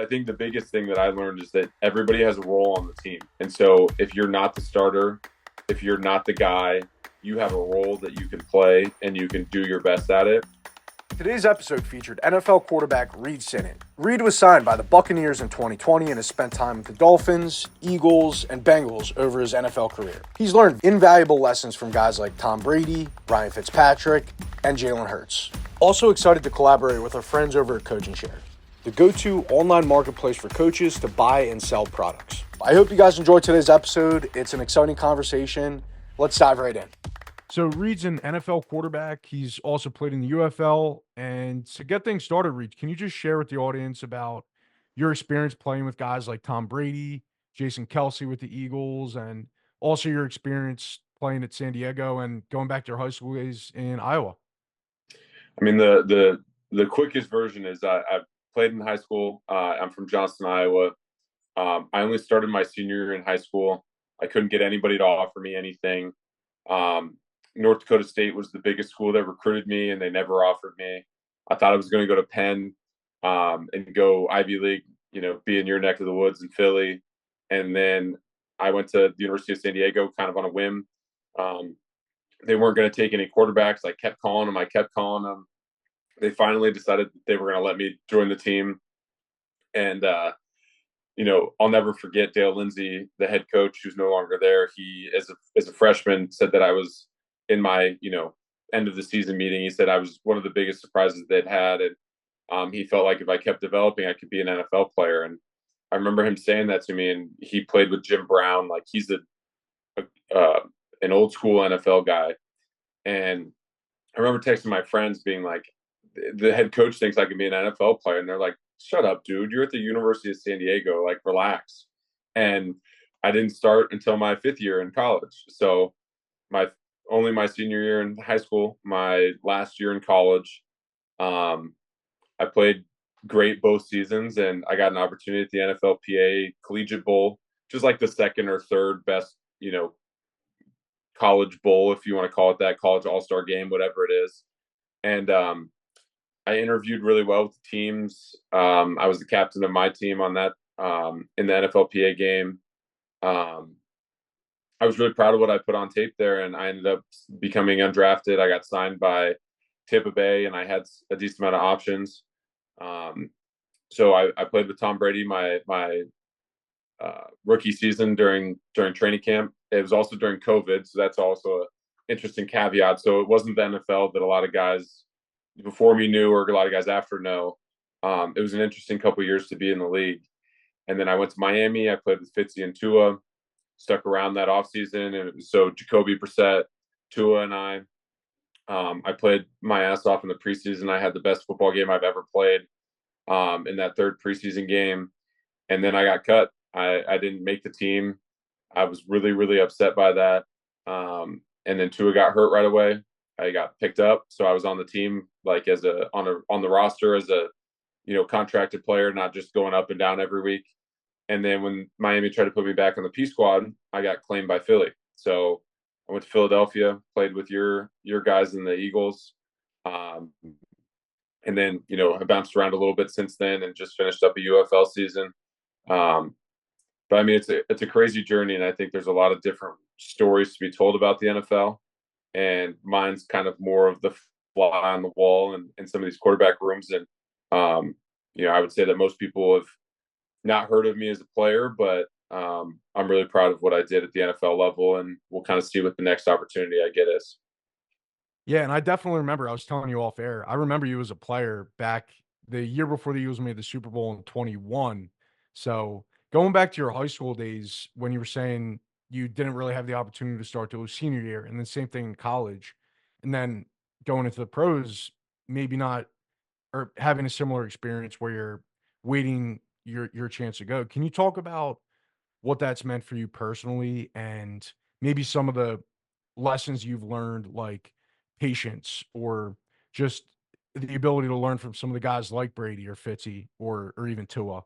I think the biggest thing that I learned is that everybody has a role on the team. And so if you're not the starter, if you're not the guy, you have a role that you can play and you can do your best at it. Today's episode featured NFL quarterback Reid Sinnett. Reid was signed by the Buccaneers in 2020 and has spent time with the Dolphins, Eagles, and Bengals over his NFL career. He's learned invaluable lessons from guys like Tom Brady, Ryan Fitzpatrick, and Jalen Hurts. Also excited to collaborate with our friends over at Coach and Share, the go-to online marketplace for coaches to buy and sell products. I hope you guys enjoyed today's episode. It's an exciting conversation. Let's dive right in. So Reid's an NFL quarterback. He's also played in the UFL. And to get things started, Reid, can you just share with the audience about your experience playing with guys like Tom Brady, Jason Kelsey with the Eagles, and also your experience playing at San Diego and going back to your high school days in Iowa? I mean, the quickest version is I've played in high school. I'm from Johnston, Iowa. I only started my senior year in high school. I couldn't get anybody to offer me anything. North Dakota State was the biggest school that recruited me, and they never offered me. I thought I was going to go to Penn and go Ivy League, be in your neck of the woods in Philly. And then I went to the University of San Diego kind of on a whim. They weren't going to take any quarterbacks. I kept calling them. They finally decided that they were going to let me join the team. And, I'll never forget Dale Lindsey, the head coach, who's no longer there. He, as a freshman, said that I was in my, end of the season meeting. He said I was one of the biggest surprises they'd had. And he felt like if I kept developing, I could be an NFL player. And I remember him saying that to me. And he played with Jim Brown. Like, he's an old school NFL guy. And I remember texting my friends being like, the head coach thinks I can be an NFL player. And they're like, shut up, dude. You're at the University of San Diego. Like, relax. And I didn't start until my fifth year in college. So only my senior year in high school, my last year in college, I played great both seasons, and I got an opportunity at the NFLPA Collegiate Bowl, just like the second or third best, college bowl, if you want to call it that, college all-star game, whatever it is. And I interviewed really well with the teams. I was the captain of my team on that in the NFLPA game. I was really proud of what I put on tape there, and I ended up becoming undrafted. I got signed by Tampa Bay, and I had a decent amount of options. So I played with Tom Brady my rookie season during training camp. It was also during COVID, so that's also an interesting caveat. So it wasn't the NFL that a lot of guys before me knew, or a lot of guys after know. It was an interesting couple of years to be in the league. And then I went to Miami. I played with Fitzy and Tua, stuck around that offseason. And so Jacoby Brissett, Tua, and I played my ass off in the preseason. I had the best football game I've ever played in that third preseason game. And then I got cut. I didn't make the team. I was really, really upset by that. And then Tua got hurt right away. I got picked up. So I was on the team, like on the roster as a, contracted player, not just going up and down every week. And then when Miami tried to put me back on the P squad, I got claimed by Philly. So I went to Philadelphia, played with your guys in the Eagles. And then, I bounced around a little bit since then and just finished up a UFL season. But I mean, it's a crazy journey. And I think there's a lot of different stories to be told about the NFL. And mine's kind of more of the fly on the wall and in some of these quarterback rooms. And, I would say that most people have not heard of me as a player, but I'm really proud of what I did at the NFL level, and we'll kind of see what the next opportunity I get is. Yeah, and I definitely remember, I was telling you off air, I remember you as a player back the year before the Eagles made the Super Bowl in 21. So going back to your high school days when you were saying you didn't really have the opportunity to start till senior year, and then same thing in college, and then going into the pros, maybe not, or having a similar experience where you're waiting your chance to go. Can you talk about what that's meant for you personally, and maybe some of the lessons you've learned, like patience, or just the ability to learn from some of the guys like Brady or Fitzy or even Tua?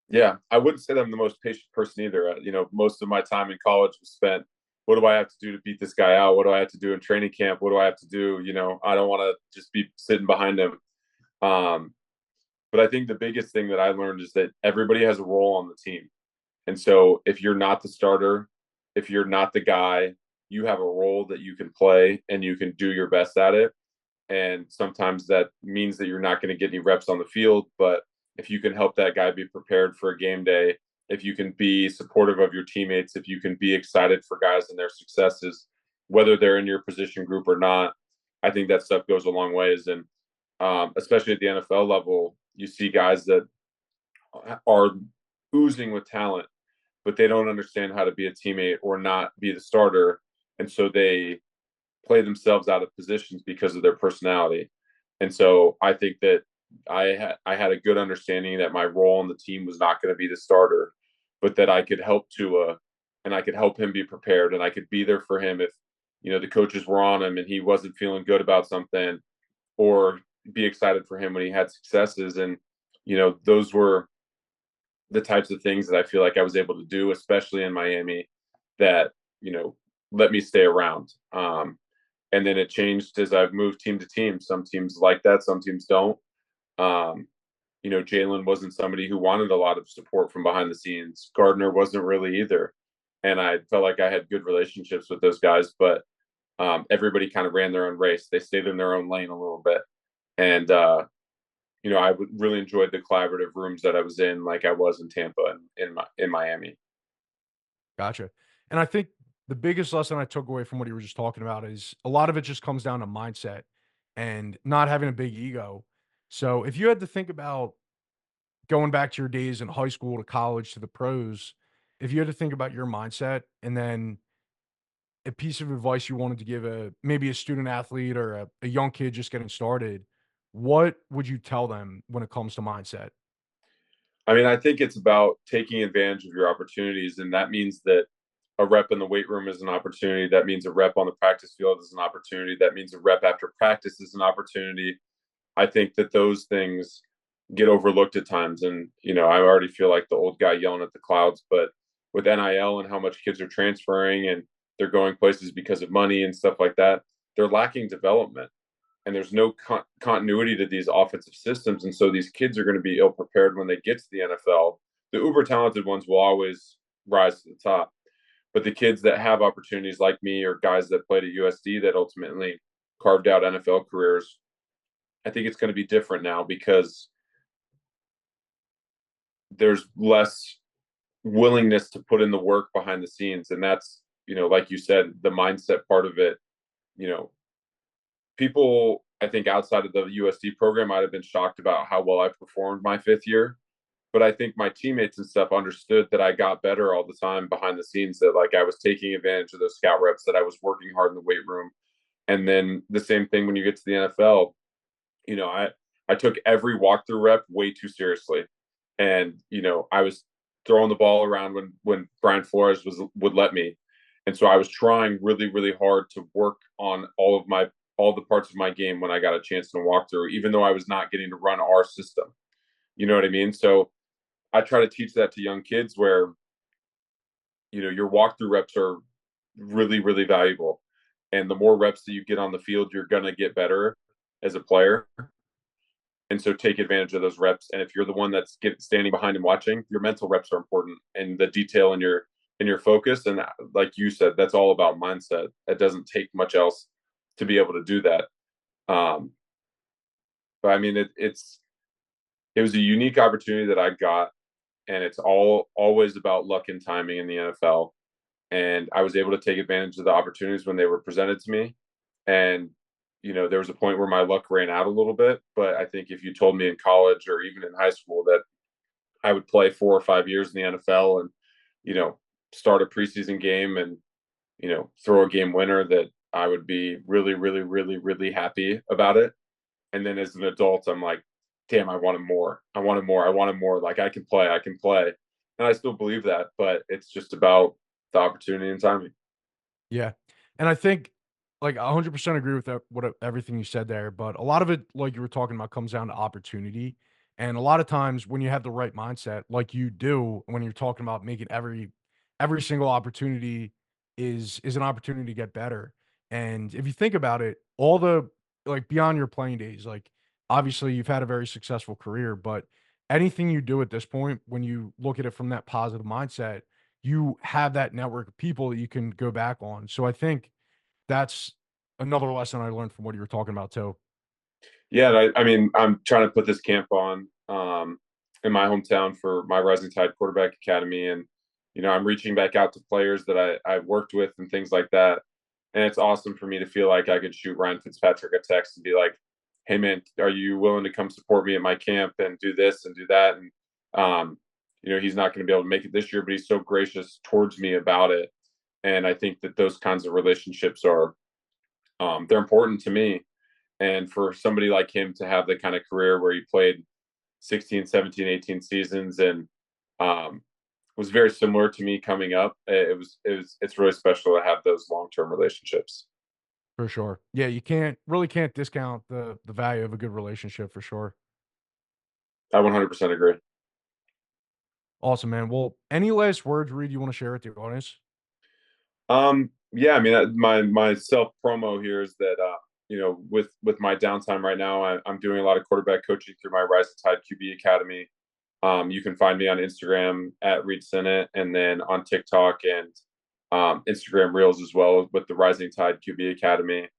Yeah, I wouldn't say that I'm the most patient person either. Most of my time in college was spent, what do I have to do to beat this guy out? What do I have to do in training camp? What do I have to do? I don't want to just be sitting behind him. But I think the biggest thing that I learned is that everybody has a role on the team. And so if you're not the starter, if you're not the guy, you have a role that you can play and you can do your best at it. And sometimes that means that you're not going to get any reps on the field. But if you can help that guy be prepared for a game day, if you can be supportive of your teammates, if you can be excited for guys and their successes, whether they're in your position group or not, I think that stuff goes a long ways. And especially at the NFL level, you see guys that are oozing with talent, but they don't understand how to be a teammate or not be the starter. And so they play themselves out of positions because of their personality. And so I think that I had a good understanding that my role on the team was not going to be the starter, but that I could help Tua and I could help him be prepared and I could be there for him if the coaches were on him and he wasn't feeling good about something, or be excited for him when he had successes. And those were the types of things that I feel like I was able to do, especially in Miami, that let me stay around. And then it changed as I've moved team to team. Some teams like that, some teams don't. Jalen wasn't somebody who wanted a lot of support from behind the scenes. Gardner wasn't really either. And I felt like I had good relationships with those guys, but everybody kind of ran their own race. They stayed in their own lane a little bit. And, I really enjoyed the collaborative rooms that I was in, like I was in Tampa and in Miami. Gotcha. And I think the biggest lesson I took away from what you were just talking about is a lot of it just comes down to mindset and not having a big ego. So if you had to think about going back to your days in high school to college to the pros, if you had to think about your mindset and then a piece of advice you wanted to give maybe a student athlete or a young kid just getting started, what would you tell them when it comes to mindset? I mean, I think it's about taking advantage of your opportunities, and that means that a rep in the weight room is an opportunity. That means a rep on the practice field is an opportunity. That means a rep after practice is an opportunity. I think that those things get overlooked at times. And, I already feel like the old guy yelling at the clouds, but with NIL and how much kids are transferring and they're going places because of money and stuff like that, they're lacking development. And there's no continuity to these offensive systems. And so these kids are going to be ill prepared when they get to the NFL. The uber talented ones will always rise to the top. But the kids that have opportunities like me or guys that played at USD that ultimately carved out NFL careers, I think it's going to be different now because there's less willingness to put in the work behind the scenes. And that's, like you said, the mindset part of it. People, I think, outside of the USD program might have been shocked about how well I performed my 5th year. But I think my teammates and stuff understood that I got better all the time behind the scenes, that like I was taking advantage of those scout reps, that I was working hard in the weight room. And then the same thing when you get to the NFL, I took every walkthrough rep way too seriously. And, I was throwing the ball around when Brian Flores would let me. And so I was trying really, really hard to work on all the parts of my game when I got a chance to walk through, even though I was not getting to run our system. You know what I mean? So I try to teach that to young kids where, your walkthrough reps are really, really valuable. And the more reps that you get on the field, you're going to get better as a player. And so take advantage of those reps. And if you're the one that's standing behind and watching, your mental reps are important, and the detail in your focus. And like you said, that's all about mindset. It doesn't take much else to be able to do that. But I mean, it was a unique opportunity that I got, and it's always about luck and timing in the NFL. And I was able to take advantage of the opportunities when they were presented to me. And there was a point where my luck ran out a little bit, but I think if you told me in college or even in high school that I would play 4 or 5 years in the NFL and, start a preseason game and, throw a game winner, that I would be really, really, really, really happy about it. And then as an adult, I'm like, damn, I wanted more. I wanted more. I wanted more. Like I can play. And I still believe that, but it's just about the opportunity and timing. Yeah. And I think like 100% agree with everything you said there, but a lot of it, like you were talking about, comes down to opportunity. And a lot of times when you have the right mindset, like you do, when you're talking about making every single opportunity is an opportunity to get better. And if you think about it, all the like beyond your playing days, like obviously you've had a very successful career, but anything you do at this point, when you look at it from that positive mindset, you have that network of people that you can go back on. So I think that's another lesson I learned from what you were talking about too. Yeah, I mean, I'm trying to put this camp on in my hometown for my Rising Tide Quarterback Academy, and I'm reaching back out to players that I've worked with and things like that. And it's awesome for me to feel like I could shoot Ryan Fitzpatrick a text and be like, "Hey man, are you willing to come support me at my camp and do this and do that?" And he's not going to be able to make it this year, but he's so gracious towards me about it. And I think that those kinds of relationships are they're important to me. And for somebody like him to have the kind of career where he played 16, 17, 18 seasons and was very similar to me coming up, it's really special to have those long-term relationships. For sure. Yeah, you can't discount the value of a good relationship for sure. I 100% agree. Awesome, man. Well, any last words, Reid, you want to share with the audience? Yeah, I mean, my self promo here is that with my downtime right now, I'm doing a lot of quarterback coaching through my Rise Tide QB Academy. You can find me on Instagram at Reid Sinnett, and then on TikTok and Instagram Reels as well with the Rising Tide QB Academy.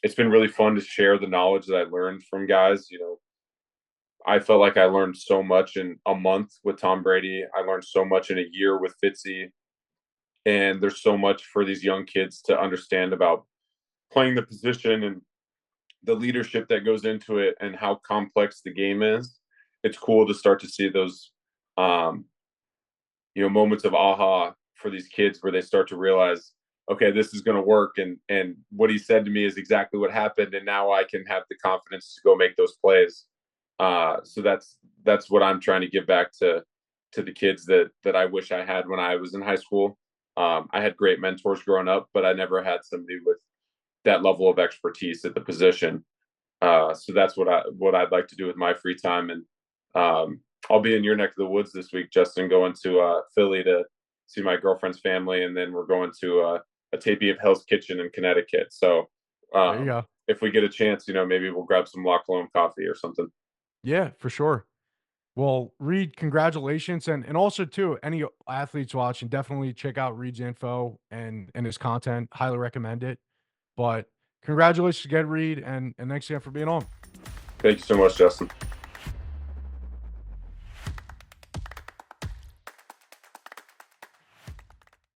It's been really fun to share the knowledge that I learned from guys. I felt like I learned so much in a month with Tom Brady. I learned so much in a year with Fitzy. And there's so much for these young kids to understand about playing the position and the leadership that goes into it and how complex the game is. It's cool to start to see those, moments of aha for these kids where they start to realize, okay, this is going to work. And what he said to me is exactly what happened. And now I can have the confidence to go make those plays. So that's what I'm trying to give back to the kids that I wish I had when I was in high school. I had great mentors growing up, but I never had somebody with that level of expertise at the position. So that's what I'd like to do with my free time. And I'll be in your neck of the woods this week, Justin, going to Philly to see my girlfriend's family, and then we're going to a taping of Hell's Kitchen in Connecticut. So There you go. if we get a chance, maybe we'll grab some La Colombe coffee or something. Yeah, for sure. Well, Reid, congratulations, and also too, any athletes watching, definitely check out Reid's info and his content. Highly recommend it. But congratulations again, Reid, and thanks again for being on. Thank you so much, Justin.